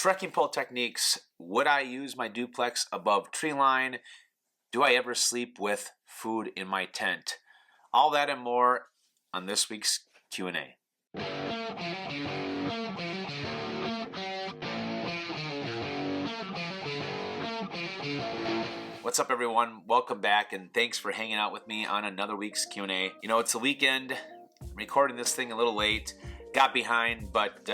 Trekking pole techniques. Would I use my duplex above tree line? Do I ever sleep with food in my tent? All that and more on this week's Q&A. What's up, everyone? Welcome back, and thanks for hanging out with me on another week's Q&A. You know, it's the weekend. I'm recording this thing a little late. Got behind, but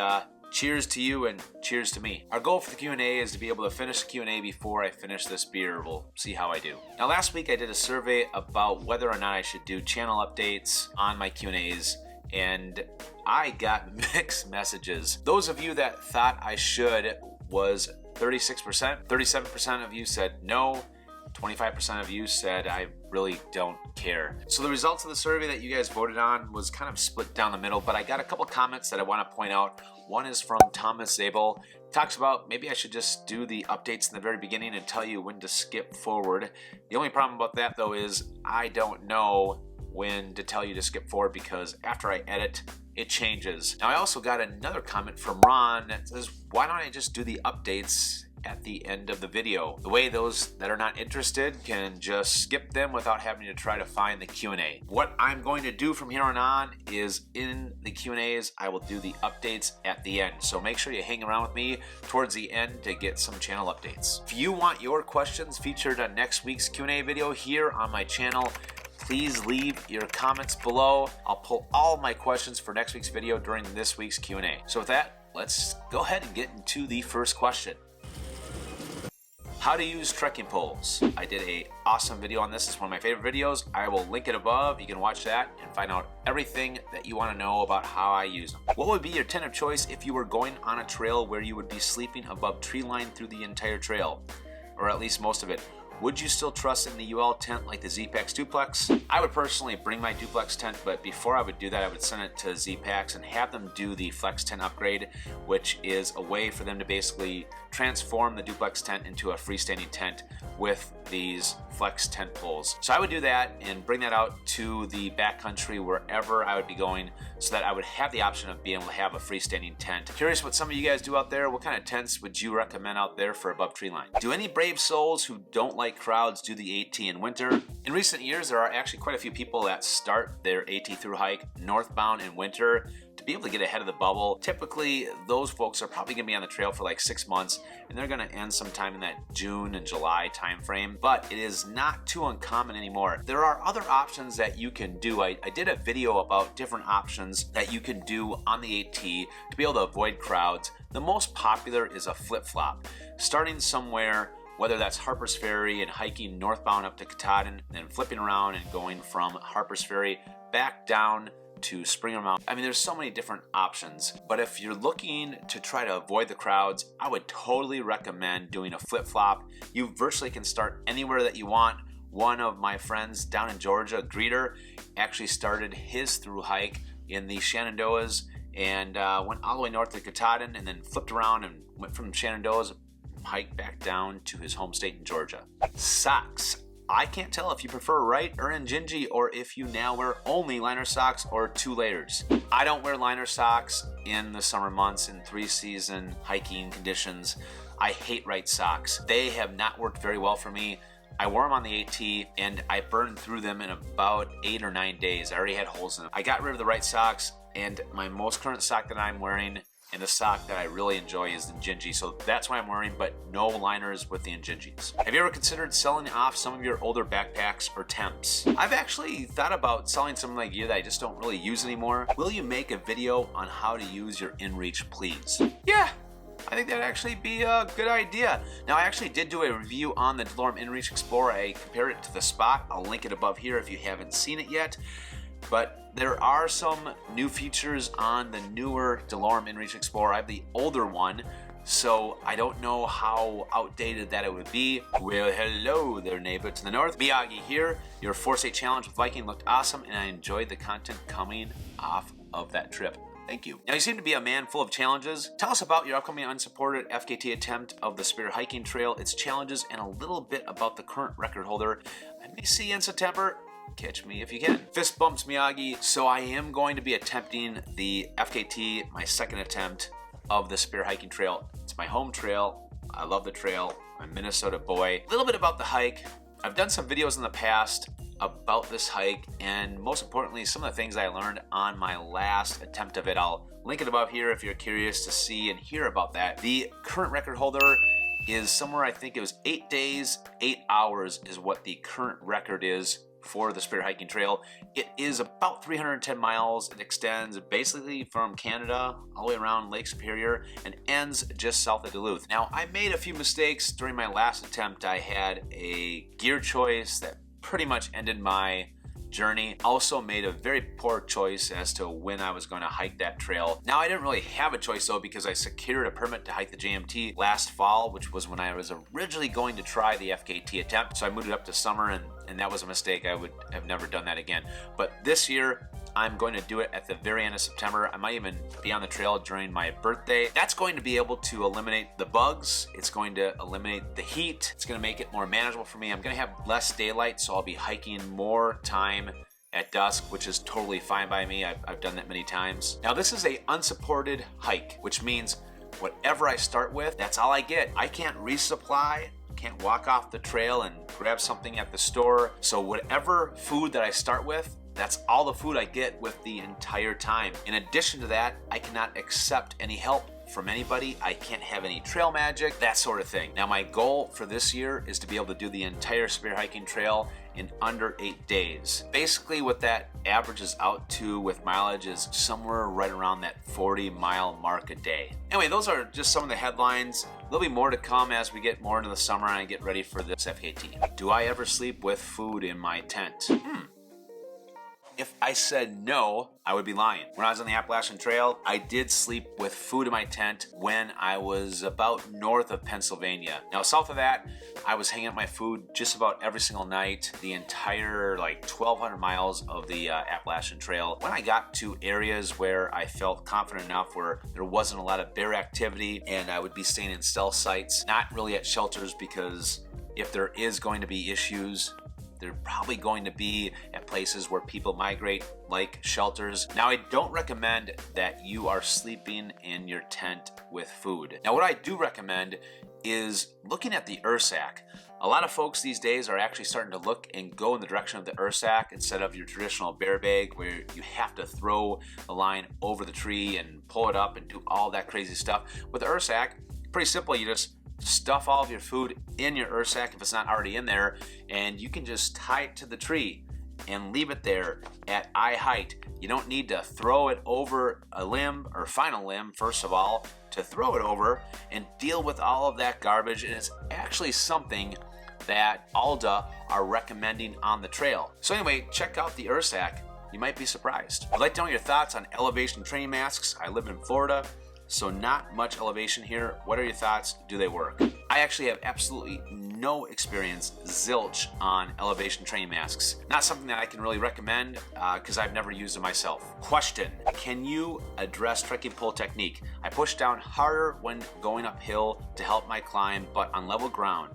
cheers to you and cheers to me. Our goal for the Q&A is to be able to finish the Q&A before I finish this beer. We'll see how I do. Now, last week I did a survey about whether or not I should do channel updates on my Q&As, and I got mixed messages. Those of you that thought I should was 36%. 37% of you said no. 25% of you said I really don't care. So the results of the survey that you guys voted on was kind of split down the middle, but I got a couple comments that I want to point out. One is from Thomas Zabel. Talks about maybe I should just do the updates in the very beginning and tell you when to skip forward. The only problem about that, though, is I don't know when to tell you to skip forward because after I edit, it changes. Now, I also got another comment from Ron that says, why don't I just do the updates at the end of the video? The way those that are not interested can just skip them without having to try to find the Q&A. What I'm going to do from here on is in the Q&As, I will do the updates at the end. So make sure you hang around with me towards the end to get some channel updates. If you want your questions featured on next week's Q&A video here on my channel, please leave your comments below. I'll pull all my questions for next week's video during this week's Q&A. So with that, let's go ahead and get into the first question. How to use trekking poles. I did an awesome video on this. It's one of my favorite videos. I will link it above. You can watch that and find out everything that you want to know about how I use them. What would be your tent of choice if you were going on a trail where you would be sleeping above tree line through the entire trail, or at least most of it? Would you still trust in the UL tent like the Z-Packs duplex? I would personally bring my duplex tent, but before I would do that, I would send it to Z-Packs and have them do the flex tent upgrade, which is a way for them to basically transform the duplex tent into a freestanding tent with these flex tent poles. So I would do that and bring that out to the backcountry wherever I would be going so that I would have the option of being able to have a freestanding tent. Curious what some of you guys do out there. What kind of tents would you recommend out there for above tree line? Do any brave souls who don't like crowds do the AT in winter? In recent years, there are actually quite a few people that start their AT through hike northbound in winter to be able to get ahead of the bubble. Typically, those folks are probably gonna be on the trail for like 6 months, and they're gonna end sometime in that June and July time frame, but it is not too uncommon anymore. There are other options that you can do. I did a video about different options that you can do on the AT to be able to avoid crowds. The most popular is a flip-flop. Starting somewhere, whether that's Harper's Ferry and hiking northbound up to Katahdin, and then flipping around and going from Harper's Ferry back down to Springer Mountain. I mean, there's so many different options, but if you're looking to try to avoid the crowds, I would totally recommend doing a flip-flop. You virtually can start anywhere that you want. One of my friends down in Georgia, Greeter, actually started his through hike in the Shenandoahs and went all the way north to Katahdin and then flipped around and went from Shenandoahs, hiked back down to his home state in Georgia. Socks. I can't tell if you prefer right or Injinji, or if you now wear only liner socks or 2 layers. I don't wear liner socks in the summer months in 3-season hiking conditions. I hate right socks. They have not worked very well for me. I wore them on the AT and I burned through them in about 8 or 9 days. I already had holes in them. I got rid of the right socks, and my most current sock that I'm wearing and the sock that I really enjoy is the Injinji, so that's why I'm wearing, but no liners with the Injinjis. Have you ever considered selling off some of your older backpacks or temps? I've actually thought about selling some of my gear that I just don't really use anymore. Will you make a video on how to use your inReach, please? Yeah, I think that'd actually be a good idea. Now, I actually did do a review on the DeLorme inReach Explorer. I compared it to the Spot. I'll link it above here if you haven't seen it yet. But there are some new features on the newer DeLorme inReach Explorer. I have the older one, so I don't know how outdated that it would be. Well, hello there, neighbor to the north. Miyagi here. Your Force 8 challenge with Viking looked awesome, and I enjoyed the content coming off of that trip. Thank you. Now, you seem to be a man full of challenges. Tell us about your upcoming unsupported FKT attempt of the Spirit Hiking Trail, its challenges, and a little bit about the current record holder. I may see you in September. Catch me if you can. Fist bumps, Miyagi. So I am going to be attempting the FKT, my second attempt, of the Spear Hiking Trail. It's my home trail. I love the trail. I'm a Minnesota boy. A little bit about the hike. I've done some videos in the past about this hike, and most importantly, some of the things I learned on my last attempt of it. I'll link it above here if you're curious to see and hear about that. The current record holder is somewhere, I think it was 8 days, 8 hours is what the current record is for the Spear Hiking Trail. It is about 310 miles. It extends basically from Canada all the way around Lake Superior and ends just south of Duluth. Now, I made a few mistakes during my last attempt. I had a gear choice that pretty much ended my journey. Also made a very poor choice as to when I was going to hike that trail. Now, I didn't really have a choice though, because I secured a permit to hike the JMT last fall, which was when I was originally going to try the FKT attempt. So I moved it up to summer, and that was a mistake. I would have never done that again. But this year, I'm going to do it at the very end of September. I might even be on the trail during my birthday. That's going to be able to eliminate the bugs. It's going to eliminate the heat. It's going to make it more manageable for me. I'm going to have less daylight, so I'll be hiking more time at dusk, which is totally fine by me. I've done that many times. Now, this is a unsupported hike, which means whatever I start with, that's all I get. I can't resupply. Can't walk off the trail and grab something at the store. So whatever food that I start with, that's all the food I get with the entire time. In addition to that, I cannot accept any help from anybody. I can't have any trail magic, that sort of thing. Now, my goal for this year is to be able to do the entire Spear Hiking Trail in under 8 days. Basically, what that averages out to with mileage is somewhere right around that 40-mile mark a day. Anyway, those are just some of the headlines. There'll be more to come as we get more into the summer and I get ready for this FKT. Do I ever sleep with food in my tent? If I said no, I would be lying. When I was on the Appalachian Trail, I did sleep with food in my tent when I was about north of Pennsylvania. Now, south of that, I was hanging up my food just about every single night, the entire 1,200 miles of the Appalachian Trail. When I got to areas where I felt confident enough, where there wasn't a lot of bear activity, and I would be staying in stealth sites, not really at shelters, because if there is going to be issues, they're probably going to be at places where people migrate, like shelters. Now, I don't recommend that you are sleeping in your tent with food. Now, what I do recommend is looking at the Ursack. A lot of folks these days are actually starting to look and go in the direction of the Ursack instead of your traditional bear bag, where you have to throw the line over the tree and pull it up and do all that crazy stuff. With the Ursack, pretty simple. You just stuff all of your food in your Ursack if it's not already in there, and you can just tie it to the tree and leave it there at eye height. You don't need to throw it over a limb or find a limb, first of all, to throw it over and deal with all of that garbage. And it's actually something that Alda are recommending on the trail. So anyway, check out the Ursack. You might be surprised. I'd like to know your thoughts on elevation training masks. I live in Florida, so not much elevation here. What are your thoughts? Do they work? I actually have absolutely no experience, zilch, on elevation training masks. Not something that I can really recommend because I've never used them myself. Question: can you address trekking pole technique? I push down harder when going uphill to help my climb, but on level ground.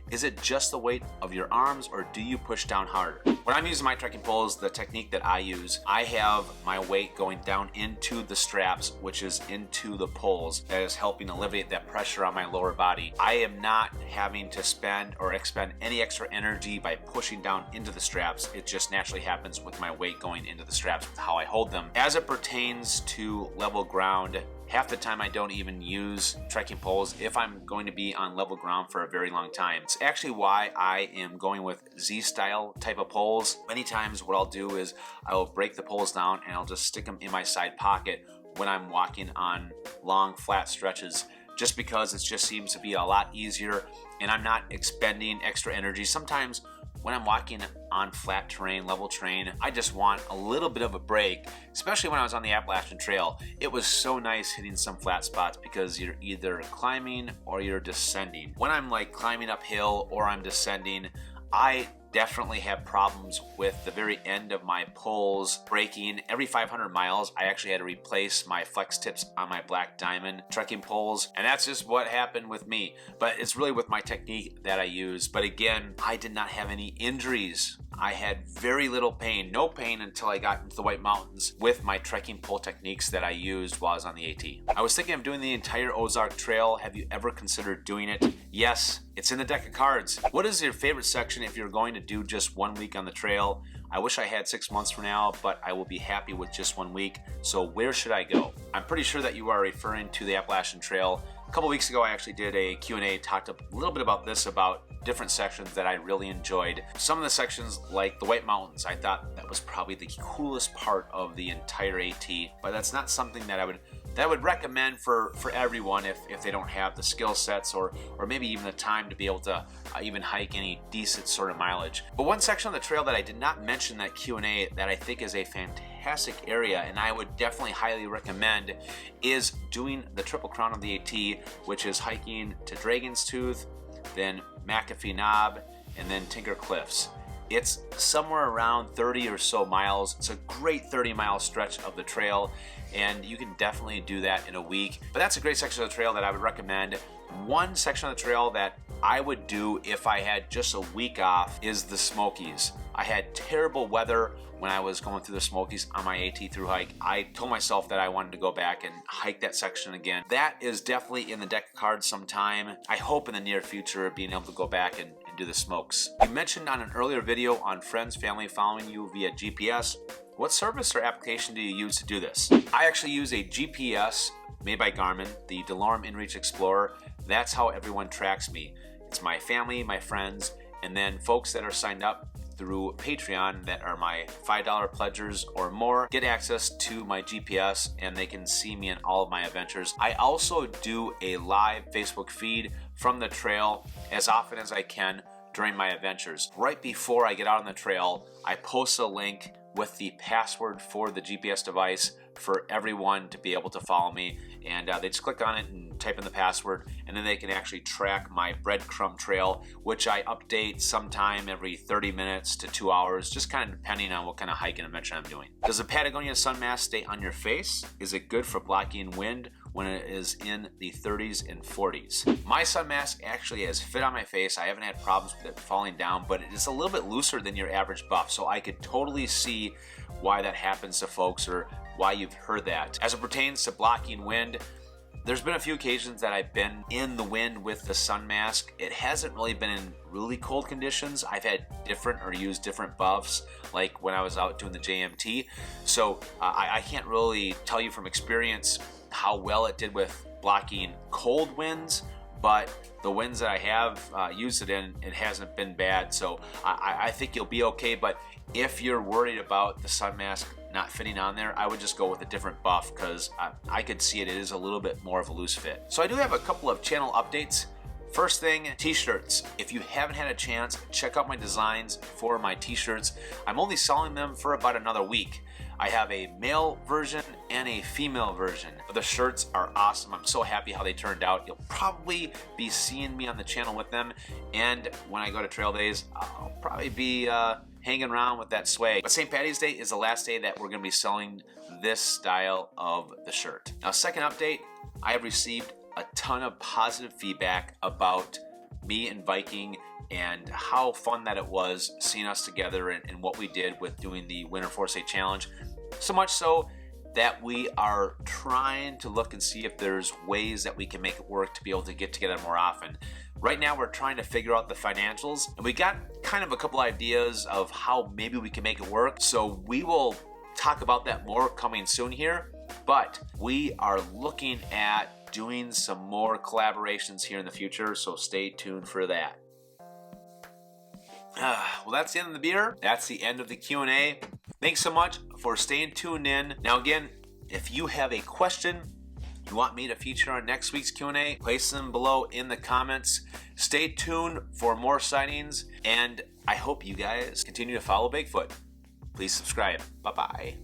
Is it just the weight of your arms, or do you push down harder? When I'm using my trekking poles, the technique that I use, I have my weight going down into the straps, which is into the poles. That is helping alleviate that pressure on my lower body. I am not having to spend or expend any extra energy by pushing down into the straps. It just naturally happens with my weight going into the straps with how I hold them. As it pertains to level ground, half the time I don't even use trekking poles if I'm going to be on level ground for a very long time. It's actually why I am going with Z-style type of poles. Many times what I'll do is I will break the poles down and I'll just stick them in my side pocket when I'm walking on long flat stretches, just because it just seems to be a lot easier and I'm not expending extra energy. Sometimes when I'm walking on flat terrain, level terrain, I just want a little bit of a break, especially when I was on the Appalachian Trail. It was so nice hitting some flat spots because you're either climbing or you're descending. When I'm climbing uphill or I'm descending, I definitely have problems with the very end of my poles breaking. Every 500 miles, I actually had to replace my flex tips on my Black Diamond trekking poles, and that's just what happened with me. But it's really with my technique that I use. But again, I did not have any injuries. I had very little pain, no pain until I got into the White Mountains with my trekking pole techniques that I used while I was on the AT. I was thinking of doing the entire Ozark Trail. Have you ever considered doing it? Yes, it's in the deck of cards. What is your favorite section if you're going to do just 1 week on the trail? I wish I had 6 months from now, but I will be happy with just 1 week. So where should I go? I'm pretty sure that you are referring to the Appalachian Trail. A couple weeks ago, I actually did a Q&A, talked a little bit about this, about different sections that I really enjoyed. Some of the sections, like the White Mountains, I thought that was probably the coolest part of the entire AT, but that's not something that I would recommend for everyone if they don't have the skill sets or maybe even the time to be able to even hike any decent sort of mileage. But one section on the trail that I did not mention in that Q&A that I think is a fantastic area, and I would definitely highly recommend, is doing the Triple Crown of the AT, which is hiking to Dragon's Tooth, then McAfee Knob, and then Tinker Cliffs. It's somewhere around 30 or so miles. It's a great 30-mile stretch of the trail, and you can definitely do that in a week. But that's a great section of the trail that I would recommend. One section of the trail that I would do if I had just a week off is the Smokies. I had terrible weather when I was going through the Smokies on my AT through hike. I told myself that I wanted to go back and hike that section again. That is definitely in the deck of cards sometime. I hope in the near future being able to go back and do the smokes. You mentioned on an earlier video on friends, family following you via GPS. What service or application do you use to do this? I actually use a GPS made by Garmin, the DeLorme InReach Explorer. That's how everyone tracks me. It's my family, my friends, and then folks that are signed up through Patreon that are my $5 pledgers or more get access to my GPS, and they can see me in all of my adventures. I also do a live Facebook feed from the trail as often as I can during my adventures. Right before I get out on the trail, I post a link with the password for the GPS device for everyone to be able to follow me, and they just click on it and type in the password, and then they can actually track my breadcrumb trail, which I update sometime every 30 minutes to 2 hours, just kind of depending on what kind of hike and adventure I'm doing. Does a Patagonia sun mask stay on your face? Is it good for blocking wind when it is in the 30s and 40s? My sun mask actually has fit on my face. I haven't had problems with it falling down, but it is a little bit looser than your average buff, so I could totally see why that happens to folks, or why you've heard that. As it pertains to blocking wind, there's been a few occasions that I've been in the wind with the sun mask. It hasn't really been in really cold conditions. I've had different or used different buffs, like when I was out doing the JMT. So I can't really tell you from experience how well it did with blocking cold winds, but the winds that I have used it in, it hasn't been bad. So I think you'll be okay. But if you're worried about the sun mask not fitting on there, I would just go with a different buff, because I could see it is a little bit more of a loose fit. So I do have a couple of channel updates. First thing, t-shirts. If you haven't had a chance, check out my designs for my t-shirts. I'm only selling them for about another week. I have a male version and a female version. The shirts are awesome. I'm so happy how they turned out. You'll probably be seeing me on the channel with them, and when I go to trail days, I'll probably be hanging around with that swag. But St. Patty's Day is the last day that we're going to be selling this style of the shirt. Now, second update, I have received a ton of positive feedback about me and Viking and how fun that it was seeing us together and what we did with doing the Winter 4-Day Challenge. So much so that we are trying to look and see if there's ways that we can make it work to be able to get together more often. Right now, we're trying to figure out the financials, and we got kind of a couple ideas of how maybe we can make it work. So we will talk about that more coming soon here, but we are looking at doing some more collaborations here in the future, so stay tuned for that. Well, that's the end of the beer. That's the end of the Q&A. Thanks so much for staying tuned in. Now again, if you have a question you want me to feature on next week's Q&A, place them below in the comments. Stay tuned for more sightings, and I hope you guys continue to follow Bigfoot. Please subscribe. Bye-bye.